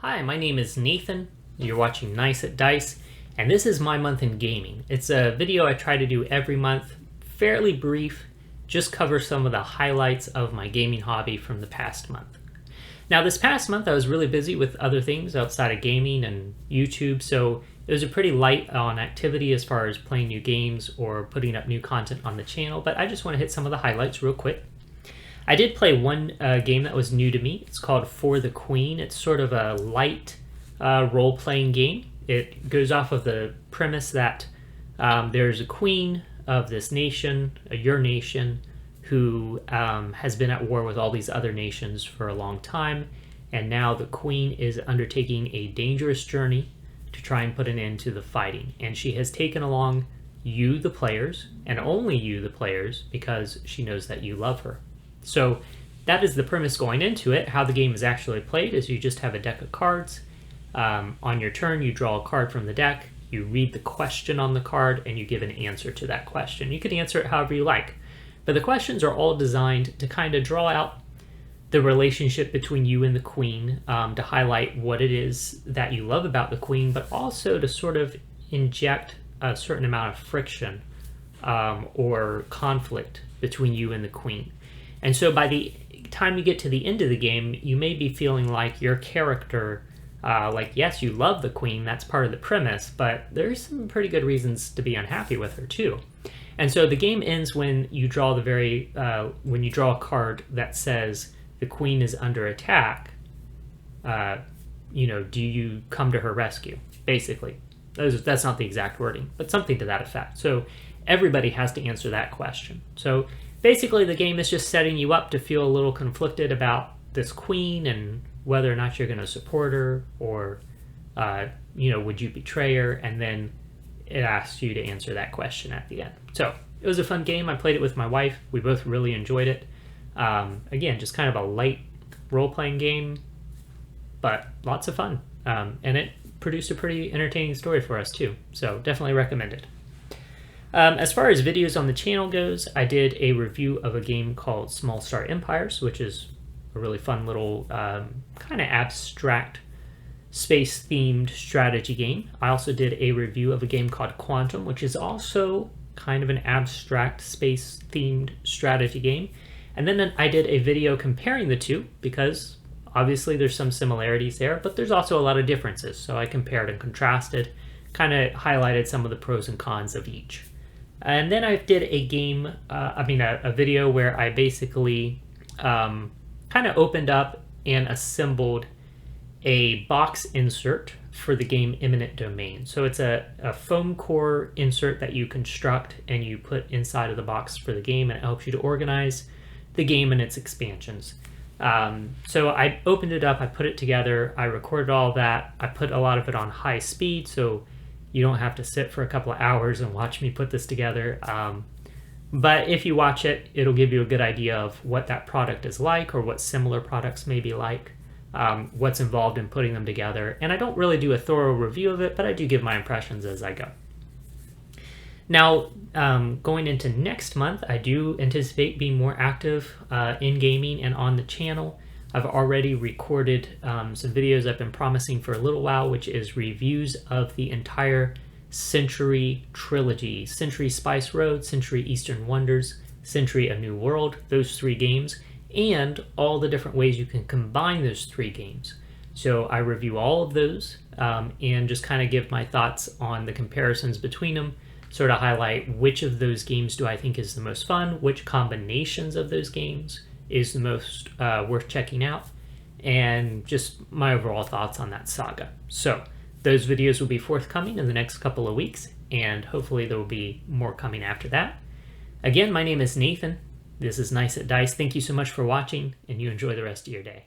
Hi, my name is Nathan. You're watching Nice at Dice, and this is my month in gaming. It's a video I try to do every month, fairly brief, just cover some of the highlights of my gaming hobby from the past month. Now, this past month I was really busy with other things outside of gaming and YouTube, so it was a pretty light on activity as far as playing new games or putting up new content on the channel, but I just want to hit some of the highlights real quick. I did play one game that was new to me. It's called For the Queen. It's sort of a light role-playing game. It goes off of the premise that there's a queen of this nation, your nation, who has been at war with all these other nations for a long time, and now the queen is undertaking a dangerous journey to try and put an end to the fighting. And she has taken along you, the players, and only you, the players, because she knows that you love her. So that is the premise going into it. How the game is actually played is you just have a deck of cards. On your turn, you draw a card from the deck, you read the question on the card, and you give an answer to that question. You can answer it however you like. But the questions are all designed to kind of draw out the relationship between you and the queen, to highlight what it is that you love about the queen, but also to sort of inject a certain amount of friction or conflict between you and the queen. And so by the time you get to the end of the game, you may be feeling like your character, yes, you love the queen, that's part of the premise, but there's some pretty good reasons to be unhappy with her too. And so the game ends when you draw when you draw a card that says the queen is under attack. Do you come to her rescue? Basically, that's not the exact wording, but something to that effect. So everybody has to answer that question. So basically, the game is just setting you up to feel a little conflicted about this queen and whether or not you're going to support her or, would you betray her? And then it asks you to answer that question at the end. So it was a fun game. I played it with my wife. We both really enjoyed it. Again, just kind of a light role-playing game, but lots of fun. And it produced a pretty entertaining story for us too. So definitely recommend it. As far as videos on the channel goes, I did a review of a game called Small Star Empires, which is a really fun little kind of abstract space-themed strategy game. I also did a review of a game called Quantum, which is also kind of an abstract space-themed strategy game. And then I did a video comparing the two because obviously there's some similarities there, but there's also a lot of differences. So I compared and contrasted, kind of highlighted some of the pros and cons of each. And then I did a video where I basically kind of opened up and assembled a box insert for the game Eminent Domain. So it's a foam core insert that you construct and you put inside of the box for the game, and it helps you to organize the game and its expansions. So I opened it up, I put it together, I recorded all that, I put a lot of it on high speed, so you don't have to sit for a couple of hours and watch me put this together. But if you watch it, it'll give you a good idea of what that product is like or what similar products may be like, what's involved in putting them together. And I don't really do a thorough review of it, but I do give my impressions as I go. Now, going into next month, I do anticipate being more active in gaming and on the channel. I've already recorded some videos I've been promising for a little while, which is reviews of the entire Century trilogy. Century Spice Road, Century Eastern Wonders, Century A New World, those three games, and all the different ways you can combine those three games. So I review all of those and just kind of give my thoughts on the comparisons between them, sort of highlight which of those games do I think is the most fun, which combinations of those games is the most worth checking out, and just my overall thoughts on that saga. So those videos will be forthcoming in the next couple of weeks, and hopefully there will be more coming after that. Again, my name is Nathan. This is Nice at Dice. Thank you so much for watching, and you enjoy the rest of your day.